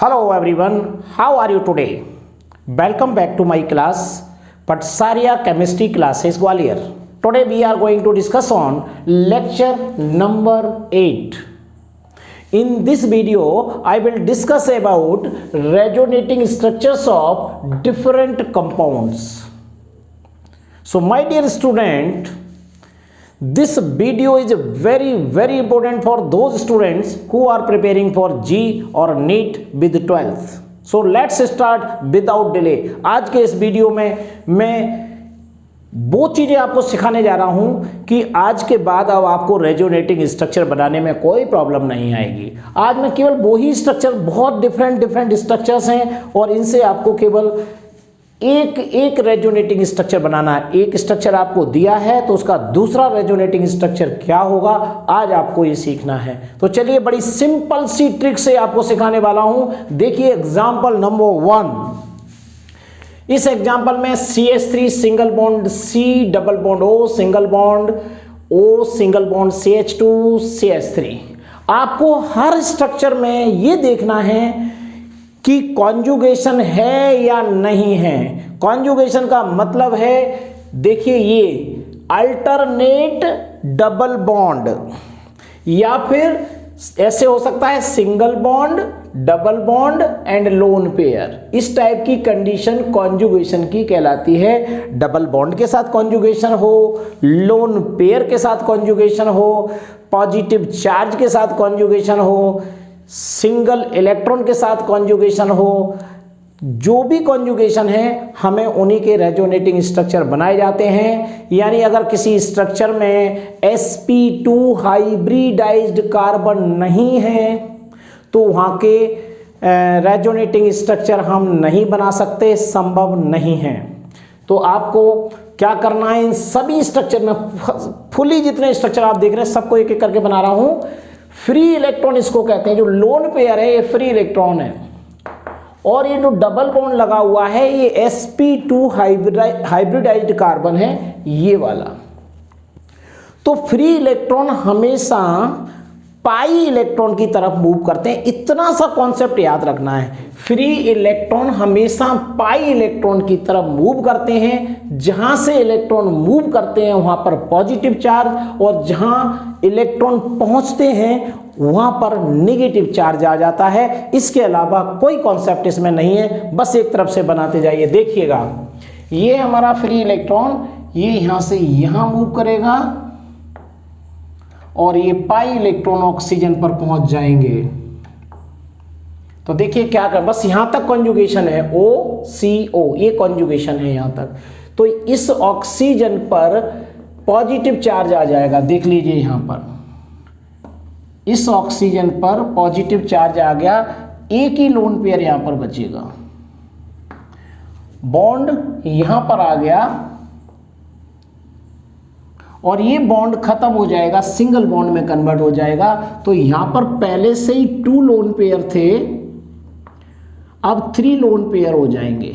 Hello everyone, how are you today? Welcome back to my class, Patsaria Chemistry Classes Gwalior. Today we are going to discuss on lecture number 8. In this video, I will discuss about resonating structures of different compounds. So my dear student, this video is very important for those students who are preparing for G or NEET with 12th. So let's start without delay. आज के इस video में मैं वो चीज़ें आपको सिखाने जा रहा हूं कि आज के बाद अब आपको रेजोनेटिंग स्ट्रक्चर बनाने में कोई प्रॉब्लम नहीं आएगी। आज मैं केवल वही स्ट्रक्चर, बहुत डिफरेंट स्ट्रक्चर्स हैं और इनसे आपको केवल एक रेजोनेटिंग स्ट्रक्चर बनाना है। एक स्ट्रक्चर आपको दिया है तो उसका दूसरा रेजोनेटिंग स्ट्रक्चर क्या होगा, आज आपको ये सीखना है। तो चलिए बड़ी सिंपल सी ट्रिक से आपको सिखाने वाला हूं। देखिए एग्जांपल नंबर 1। इस एग्जांपल में CH3 single bond C double bond O single bond O single bond CH2 CH3। आपको हर स्ट्रक्चर में ये देखना है कि कॉन्जुगेशन है या नहीं है। कॉन्जुगेशन का मतलब है, देखिए ये अल्टरनेट डबल बॉन्ड या फिर ऐसे हो सकता है single bond, double bond and lone pair. इस टाइप की कंडीशन कॉन्जुगेशन की कहलाती है। डबल बॉन्ड के साथ कॉन्जुगेशन हो, लोन पेयर के साथ कॉन्जुगेशन हो, पॉजिटिव चार्ज के साथ कॉन्जुगेशन हो, सिंगल इलेक्ट्रॉन के साथ कॉन्जुगेशन हो, जो भी कॉन्जुगेशन है हमें उन्हीं के रेजोनेटिंग स्ट्रक्चर बनाए जाते हैं। यानी अगर किसी स्ट्रक्चर में sp2 हाइब्रिडाइज्ड कार्बन नहीं है तो वहाँ के रेजोनेटिंग स्ट्रक्चर हम नहीं बना सकते, संभव नहीं है। तो आपको क्या करना है, इन सभी स्ट्रक्चर में फुली जितने स्ट्रक्चर आप देख रहे हैं सबको एक एक करके बना रहा हूँ। फ्री इलेक्ट्रॉन इसको कहते हैं, जो लोन पेयर है ये फ्री इलेक्ट्रॉन है और ये जो डबल बॉन्ड लगा हुआ है ये sp2 हाइब्रिडाइज्ड कार्बन है, ये वाला। तो फ्री इलेक्ट्रॉन हमेशा पाई इलेक्ट्रॉन की तरफ मूव करते हैं। इतना सा कॉन्सेप्ट याद रखना है, फ्री इलेक्ट्रॉन हमेशा पाई इलेक्ट्रॉन की तरफ मूव करते हैं। जहां से इलेक्ट्रॉन मूव करते हैं वहां पर पॉजिटिव चार्ज और जहां इलेक्ट्रॉन पहुंचते हैं वहां पर नेगेटिव चार्ज आ जाता है। इसके अलावा कोई कॉन्सेप्ट इसमें नहीं है, बस एक तरफ से बनाते जाइए। देखिएगा ये हमारा फ्री इलेक्ट्रॉन ये यहां से यहां मूव करेगा और ये पाई इलेक्ट्रॉन ऑक्सीजन पर पहुंच जाएंगे। तो देखिए क्या कर, बस यहां तक कॉन्जुगेशन है OCO, ये कॉन्जुगेशन है यहां तक। तो इस ऑक्सीजन पर पॉजिटिव चार्ज आ जाएगा, देख लीजिए यहां पर इस ऑक्सीजन पर पॉजिटिव चार्ज आ गया, एक ही लोन पेयर यहां पर बचेगा। बॉन्ड यहां पर आ गया और ये बॉन्ड खत्म हो जाएगा, सिंगल बॉन्ड में कन्वर्ट हो जाएगा। तो यहां पर पहले से ही 2 लोन पेयर थे, अब 3 लोन पेयर हो जाएंगे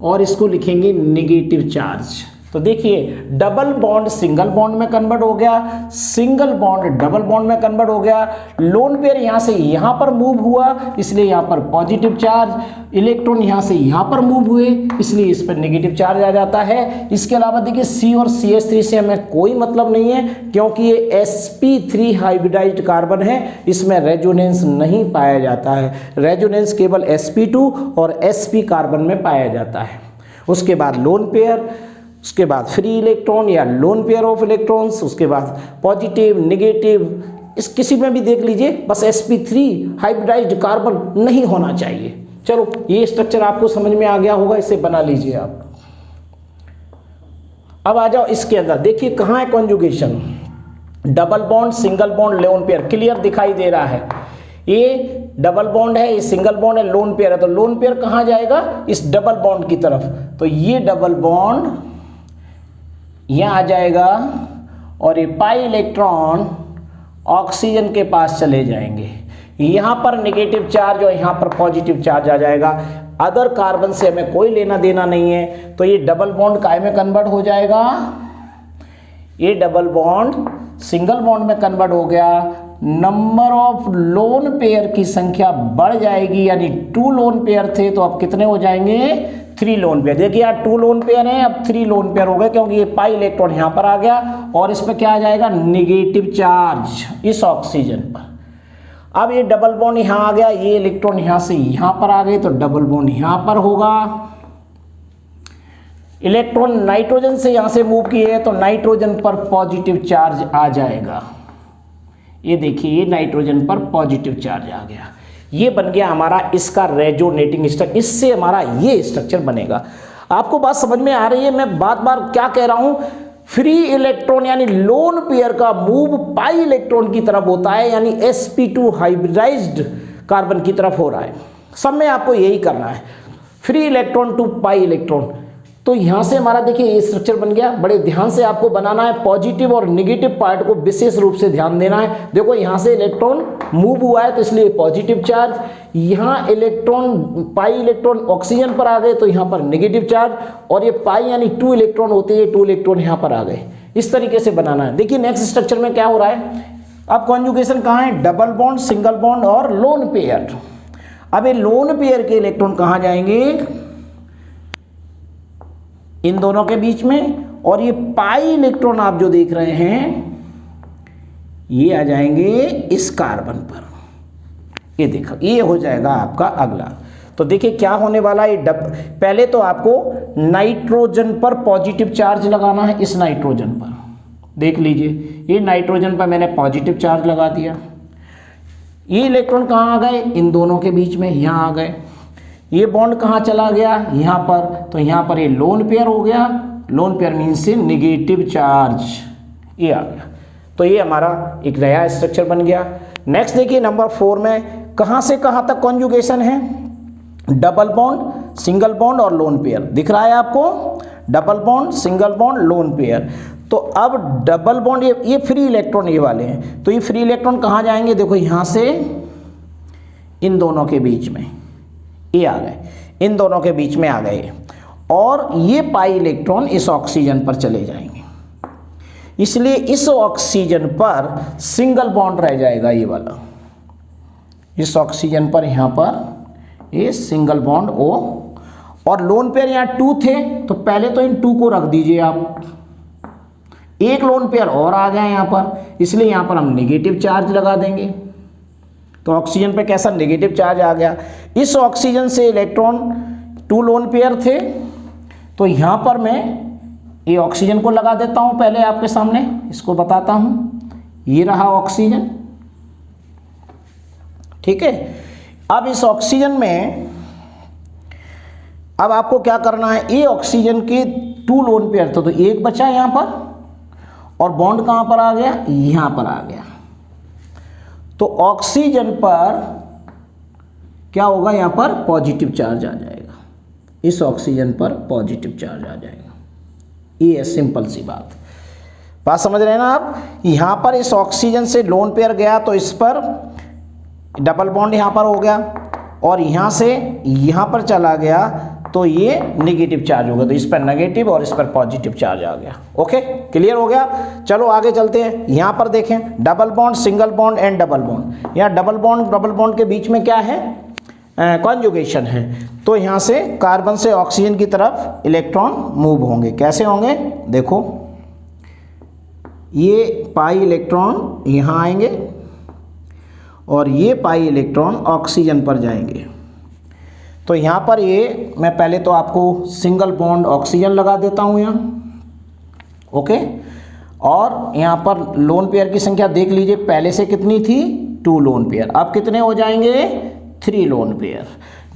और इसको लिखेंगे नेगेटिव चार्ज। तो देखिए डबल बॉन्ड सिंगल बॉन्ड में कन्वर्ट हो गया, सिंगल बॉन्ड डबल बॉन्ड में कन्वर्ट हो गया। लोन पेयर यहां से यहां पर मूव हुआ इसलिए यहां पर पॉजिटिव चार्ज, इलेक्ट्रॉन यहां से यहां पर मूव हुए इसलिए इस पर नेगेटिव चार्ज आ जाता है। इसके अलावा देखिए C और CH3 से हमें कोई मतलब नहीं है क्योंकि ये sp3 हाइब्रिडाइज्ड कार्बन है, इसमें रेजोनेंस नहीं पाया जाता है। रेजोनेंस केवल sp2 और sp कार्बन में पाया जाता है। उसके बाद लोन पेयर, उसके बाद फ्री इलेक्ट्रॉन या लोन पेयर ऑफ इलेक्ट्रॉन्स, उसके बाद पॉजिटिव नेगेटिव, इस किसी में भी देख लीजिए, बस sp3 हाइब्रिडाइज्ड कार्बन नहीं होना चाहिए। चलो ये स्ट्रक्चर आपको समझ में आ गया होगा, इसे बना लीजिए आप। अब आ जाओ इसके अंदर, देखिए कहाँ है conjugation, double bond single bond lone pair, clear दिखाई दे रहा है। ये डबल बॉन्ड है, ये सिंगल बॉन्ड है, लोन पेयर है, तो लोन पेयर कहाँ जाएगा, इस डबल बॉन्ड की तरफ। तो ये डबल बॉन्ड यहां आ जाएगा और ये पाई इलेक्ट्रॉन ऑक्सीजन के पास चले जाएंगे। यहां पर नेगेटिव चार्ज और यहां पर पॉजिटिव चार्ज आ जाएगा। अदर कार्बन से हमें कोई लेना देना नहीं है। तो ये डबल बॉन्ड काय में कन्वर्ट हो जाएगा, ये डबल बॉन्ड सिंगल बॉन्ड में कन्वर्ट हो गया, नंबर ऑफ लोन पेयर की संख्या बढ़ जाएगी, यानी 2 लोन पेयर थे तो अब कितने हो जाएंगे 3 लोन पेयर। देखिए यार 2 लोन पेयर हैं, अब 3 लोन पेयर हो गए, क्योंकि ये पाई इलेक्ट्रॉन यहाँ पर आ गया और इस पर क्या आ जाएगा निगेटिव चार्ज इस ऑक्सीजन पर। अब ये डबल बॉन्ड यहाँ आ गया, ये इलेक्ट्रॉन यहाँ से यहाँ पर आ गए तो डबल बॉन्ड यहाँ पर होगा। इलेक्ट्रॉन नाइट्रोजन से यहाँ से मूव किए तो नाइट्रोजन पर पॉजिटिव चार्ज आ जाएगा। ये देखिए ये नाइट्रोजन पर पॉजिटिव चार्ज आ गया, ये बन गया हमारा इसका रेजोनेटिंग स्ट्रक्चर। इससे हमारा ये स्ट्रक्चर बनेगा। आपको बात समझ में आ रही है? मैं बार बार क्या कह रहा हूं, फ्री इलेक्ट्रॉन यानी लोन पेयर का मूव पाई इलेक्ट्रॉन की तरफ होता है, यानी sp2 हाइब्रिडाइज्ड कार्बन की तरफ हो रहा है। सब में आपको यही करना है, free electron to pi electron. तो यहां से हमारा देखिए ये स्ट्रक्चर बन गया। बड़े ध्यान से आपको बनाना है, पॉजिटिव और नेगेटिव पार्ट को विशेष रूप से ध्यान देना है। देखो यहां से इलेक्ट्रॉन मूव हुआ है तो इसलिए पॉजिटिव चार्ज, यहाँ इलेक्ट्रॉन पाई इलेक्ट्रॉन ऑक्सीजन पर आ गए तो यहाँ पर नेगेटिव चार्ज, और ये पाई यानी 2 इलेक्ट्रॉन होते हैं, 2 इलेक्ट्रॉन यहाँ पर आ गए। इस तरीके से बनाना है। देखिए नेक्स्ट स्ट्रक्चर में क्या हो रहा है, अब कॉन्जुगेशन कहाँ है, डबल बॉन्ड, सिंगल बॉन्ड और लोन पेयर। अब ये लोन पेयर के इलेक्ट्रॉन कहाँ जाएंगे, इन दोनों के बीच में, और ये पाई इलेक्ट्रॉन आप जो देख रहे हैं ये आ जाएंगे इस कार्बन पर। ये देखो ये हो जाएगा आपका अगला। तो देखिए क्या होने वाला है, पहले तो आपको नाइट्रोजन पर पॉजिटिव चार्ज लगाना है। इस नाइट्रोजन पर देख लीजिए, ये नाइट्रोजन पर मैंने पॉजिटिव चार्ज लगा दिया। ये इलेक्ट्रॉन कहाँ आ गए, इन दोनों के बीच में यहाँ आ गए। ये बॉन्ड कहाँ चला गया, यहाँ पर, तो यहाँ पर ये लोन पेयर हो गया। लोन पेयर मीन्स से निगेटिव चार्ज, ये आ गया। तो ये हमारा एक नया स्ट्रक्चर बन गया। नेक्स्ट देखिए नंबर 4 में कहाँ से कहाँ तक कॉन्जुगेशन है, डबल बॉन्ड, सिंगल बॉन्ड और लोन पेयर। दिख रहा है आपको, double bond, single bond, lone pair. तो अब डबल बॉन्ड ये फ्री इलेक्ट्रॉन ये वाले हैं, तो ये फ्री इलेक्ट्रॉन कहाँ जाएंगे, देखो यहाँ से इन दोनों के बीच में ये आ गए, इन दोनों के बीच में आ गए, और ये पाई इलेक्ट्रॉन इस ऑक्सीजन पर चले जाएंगे। इसलिए इस ऑक्सीजन पर सिंगल बॉन्ड रह जाएगा ये वाला, इस ऑक्सीजन पर यहाँ पर ये सिंगल बॉन्ड O, और लोन पेयर यहाँ 2 थे तो पहले तो इन 2 को रख दीजिए आप। एक लोन पेयर और आ गया यहाँ पर, इसलिए यहाँ पर हम नेगेटिव चार्ज लगा देंगे। तो ऑक्सीजन पे कैसा नेगेटिव चार्ज आ गया। इस ऑक्सीजन से इलेक्ट्रॉन 2 लोन पेयर थे, तो यहाँ पर मैं ये ऑक्सीजन को लगा देता हूँ। पहले आपके सामने इसको बताता हूँ, ये रहा ऑक्सीजन, ठीक है। अब इस ऑक्सीजन में अब आपको क्या करना है, ये ऑक्सीजन के 2 लोन पेयर थे तो एक बचा यहाँ पर, और बॉन्ड कहाँ पर आ गया, यहाँ पर आ गया। तो ऑक्सीजन पर क्या होगा, यहाँ पर पॉजिटिव चार्ज आ जाएगा, इस ऑक्सीजन पर पॉजिटिव चार्ज आ जाएगा। ये है सिंपल सी बात समझ रहे हैं ना आप। यहाँ पर इस ऑक्सीजन से लोन पेयर गया तो इस पर डबल बॉन्ड यहाँ पर हो गया, और यहाँ से यहाँ पर चला गया तो ये नेगेटिव चार्ज होगा, तो इस पर नेगेटिव और इस पर पॉजिटिव चार्ज आ गया। ओके, क्लियर हो गया। चलो आगे चलते हैं। यहाँ पर देखें double bond, single bond and double bond. यहाँ डबल बॉन्ड के बीच में क्या है, कॉन्जुगेशन है। तो यहाँ से कार्बन से ऑक्सीजन की तरफ इलेक्ट्रॉन मूव होंगे। कैसे होंगे, देखो ये पाई इलेक्ट्रॉन यहाँ आएंगे और ये पाई इलेक्ट्रॉन ऑक्सीजन पर जाएंगे। तो यहाँ पर ये मैं पहले तो आपको सिंगल बॉन्ड ऑक्सीजन लगा देता हूँ यहाँ, ओके। और यहाँ पर लोन पेयर की संख्या देख लीजिए, पहले से कितनी थी, 2 लोन पेयर, अब कितने हो जाएंगे, 3 लोन पेयर।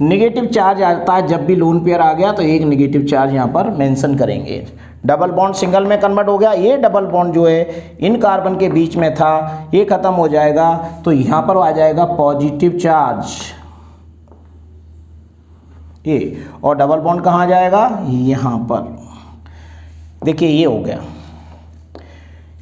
नेगेटिव चार्ज आता है जब भी लोन पेयर आ गया तो एक नेगेटिव चार्ज यहाँ पर मेंशन करेंगे। डबल बॉन्ड सिंगल में कन्वर्ट हो गया, ये डबल बॉन्ड जो है इन कार्बन के बीच में था ये खत्म हो जाएगा, तो यहाँ पर आ जाएगा पॉजिटिव चार्ज ये, और डबल बॉन्ड कहाँ जाएगा, यहाँ पर। देखिए ये हो गया।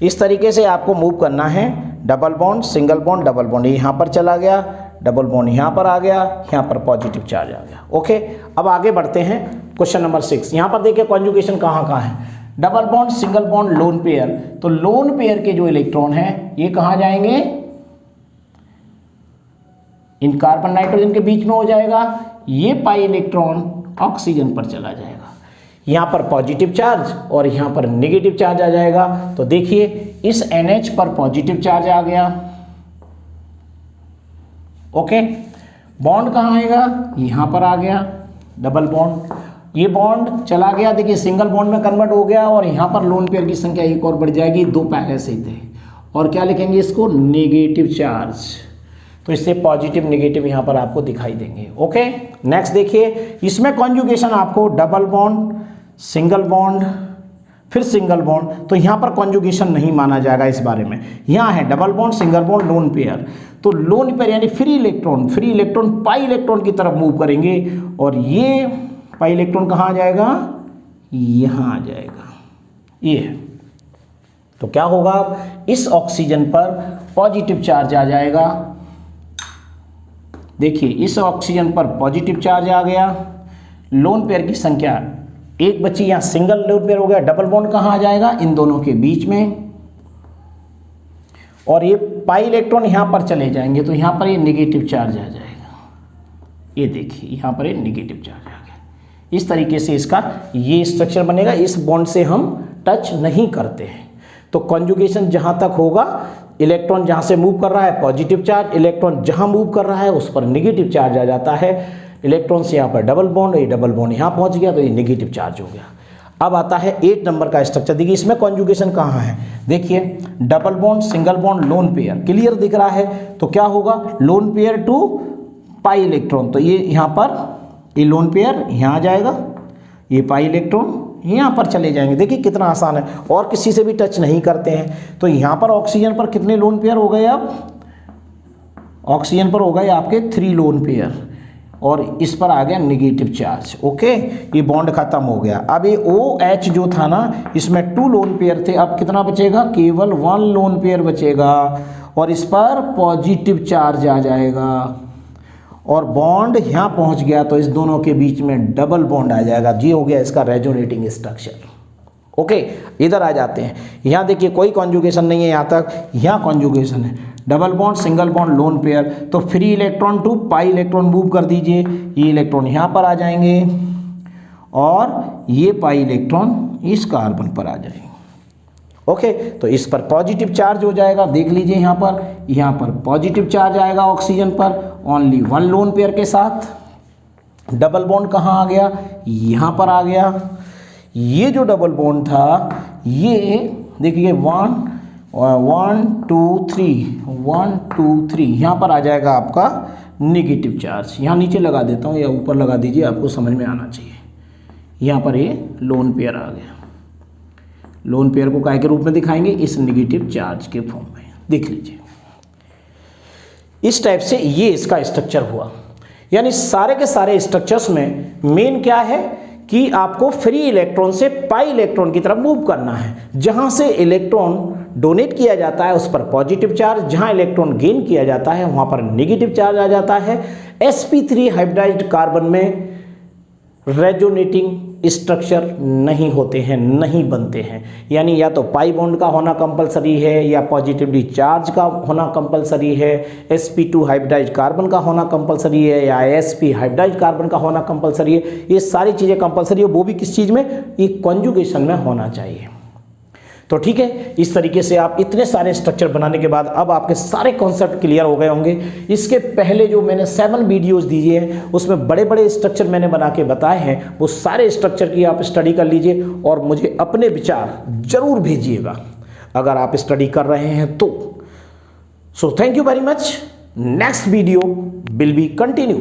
इस तरीके से आपको मूव करना है, double bond, single bond, double bond, यहाँ पर चला गया, डबल बॉन्ड यहाँ पर आ गया, यहाँ पर पॉजिटिव चार्ज आ गया। ओके, अब आगे बढ़ते हैं क्वेश्चन नंबर 6। यहाँ पर देखिए कॉन्जुगेशन कहाँ कहाँ है, double bond, single bond, lone pair. तो लोन पेयर के जो इलेक्ट्रॉन हैं ये कहाँ जाएंगे, इन कार्बन नाइट्रोजन के बीच में हो जाएगा, ये पाई इलेक्ट्रॉन ऑक्सीजन पर चला जाएगा, यहाँ पर पॉजिटिव चार्ज और यहाँ पर नेगेटिव चार्ज आ जाएगा। तो देखिए इस NH पर पॉजिटिव चार्ज आ गया, ओके। बॉन्ड कहाँ आएगा, यहाँ पर आ गया डबल बॉन्ड, ये बॉन्ड चला गया, देखिए सिंगल बॉन्ड में कन्वर्ट हो गया और यहाँ पर लोन पेयर की संख्या एक और बढ़ जाएगी, 2 पहले से ही थे। और क्या लिखेंगे इसको, नेगेटिव चार्ज। तो इससे पॉजिटिव नेगेटिव यहाँ पर आपको दिखाई देंगे, ओके। नेक्स्ट देखिए, इसमें कॉन्जुगेशन आपको डबल बॉन्ड, सिंगल बॉन्ड, फिर सिंगल बॉन्ड, तो यहाँ पर कॉन्जुगेशन नहीं माना जाएगा इस बारे में। यहाँ है double bond, single bond, lone pair. तो लोन पेयर यानी फ्री इलेक्ट्रॉन पाई इलेक्ट्रॉन की तरफ मूव करेंगे और ये पाई इलेक्ट्रॉन कहाँ आ जाएगा, यहाँ आ जाएगा, ये है। तो क्या होगा, इस ऑक्सीजन पर पॉजिटिव चार्ज आ जाएगा, देखिए इस ऑक्सीजन पर पॉजिटिव चार्ज आ गया, लोन पेयर की संख्या एक बची, यहाँ सिंगल लोन पेयर हो गया, डबल बॉन्ड कहाँ आ जाएगा, इन दोनों के बीच में, और ये पाई इलेक्ट्रॉन यहाँ पर चले जाएंगे, तो यहाँ पर ये नेगेटिव चार्ज आ जाएगा, ये देखिए यहाँ पर ये नेगेटिव चार्ज आ गया। इस तरीके से इसका ये स्ट्रक्चर बनेगा, इस बॉन्ड से हम टच नहीं करते हैं। तो कॉन्जुगेशन जहाँ तक होगा, इलेक्ट्रॉन जहाँ से मूव कर रहा है पॉजिटिव चार्ज, इलेक्ट्रॉन जहाँ मूव कर रहा है उस पर नेगेटिव चार्ज आ जाता है। इलेक्ट्रॉन से यहाँ पर डबल बॉन्ड, ये डबल बॉन्ड यहाँ पहुँच गया तो ये नेगेटिव चार्ज हो गया। अब आता है 8 नंबर का स्ट्रक्चर, देखिए इसमें कॉन्जुगेशन कहाँ है, देखिए double bond, single bond, lone pair, clear दिख रहा है। तो क्या होगा, lone pair to pi electron, तो ये यहाँ पर ये लोन पेयर यहाँ आ जाएगा, ये पाई इलेक्ट्रॉन यहाँ पर चले जाएंगे। देखिए कितना आसान है, और किसी से भी टच नहीं करते हैं। तो यहाँ पर ऑक्सीजन पर कितने लोन पेयर हो गए, अब ऑक्सीजन पर हो गए आपके 3 लोन पेयर, और इस पर आ गया नेगेटिव चार्ज, ओके। ये बॉन्ड खत्म हो गया। अब ये OH जो था ना, इसमें 2 लोन पेयर थे, अब कितना बचेगा, केवल 1 लोन पेयर बचेगा, और इस पर पॉजिटिव चार्ज आ जाएगा, और बॉन्ड यहाँ पहुँच गया तो इस दोनों के बीच में डबल बॉन्ड आ जाएगा। जी हो गया इसका रेजोनेटिंग स्ट्रक्चर, ओके। इधर आ जाते हैं, यहाँ देखिए कोई कॉन्जुगेशन नहीं है यहाँ तक, यहाँ कॉन्जुगेशन है, double bond, single bond, lone pair. तो free electron to pi electron move कर दीजिए, ये इलेक्ट्रॉन यहाँ पर आ जाएंगे और ये पाई इलेक्ट्रॉन इस कार्बन पर आ जाएंगे, ओके। तो इस पर पॉजिटिव चार्ज हो जाएगा, देख लीजिए यहाँ पर पॉजिटिव चार्ज आएगा ऑक्सीजन पर, ओनली 1 लोन पेयर के साथ। डबल बॉन्ड कहाँ आ गया, यहाँ पर आ गया। ये जो डबल बॉन्ड था, ये देखिए 1 2 3 यहाँ पर आ जाएगा आपका नेगेटिव चार्ज। यहाँ नीचे लगा देता हूँ या ऊपर लगा दीजिए, आपको समझ में आना चाहिए। यहाँ पर ये लोन पेयर आ गया, लोन पेयर को काय के रूप में दिखाएंगे, इस नेगेटिव चार्ज के फॉर्म में, देख लीजिए। इस टाइप से ये इसका स्ट्रक्चर हुआ। यानी सारे के सारे स्ट्रक्चर्स में मेन क्या है कि आपको फ्री इलेक्ट्रॉन से पाई इलेक्ट्रॉन की तरफ मूव करना है। जहां से इलेक्ट्रॉन डोनेट किया जाता है उस पर पॉजिटिव चार्ज, जहां इलेक्ट्रॉन गेन किया जाता है वहां पर नेगेटिव चार्ज आ जाता है। sp3 हाइब्रिडाइज्ड कार्बन में रेजोनेटिंग स्ट्रक्चर नहीं होते हैं, नहीं बनते हैं। यानी या तो पाई बॉन्ड का होना कंपलसरी है या पॉजिटिवली चार्ज का होना कंपलसरी है, sp2 हाइब्रिडाइज्ड कार्बन का होना कंपलसरी है या sp हाइब्रिडाइज्ड कार्बन का होना कंपलसरी है। ये सारी चीज़ें कंपलसरी है, वो भी किस चीज़ में, एक कॉन्जुगेशन में होना चाहिए। तो ठीक है, इस तरीके से आप इतने सारे स्ट्रक्चर बनाने के बाद अब आपके सारे कॉन्सेप्ट क्लियर हो गए होंगे। इसके पहले जो मैंने 7 वीडियोस दिए हैं उसमें बड़े बड़े स्ट्रक्चर मैंने बना के बताए हैं, वो सारे स्ट्रक्चर की आप स्टडी कर लीजिए और मुझे अपने विचार जरूर भेजिएगा अगर आप स्टडी कर रहे हैं तो। So thank you very much. Next video will be continue.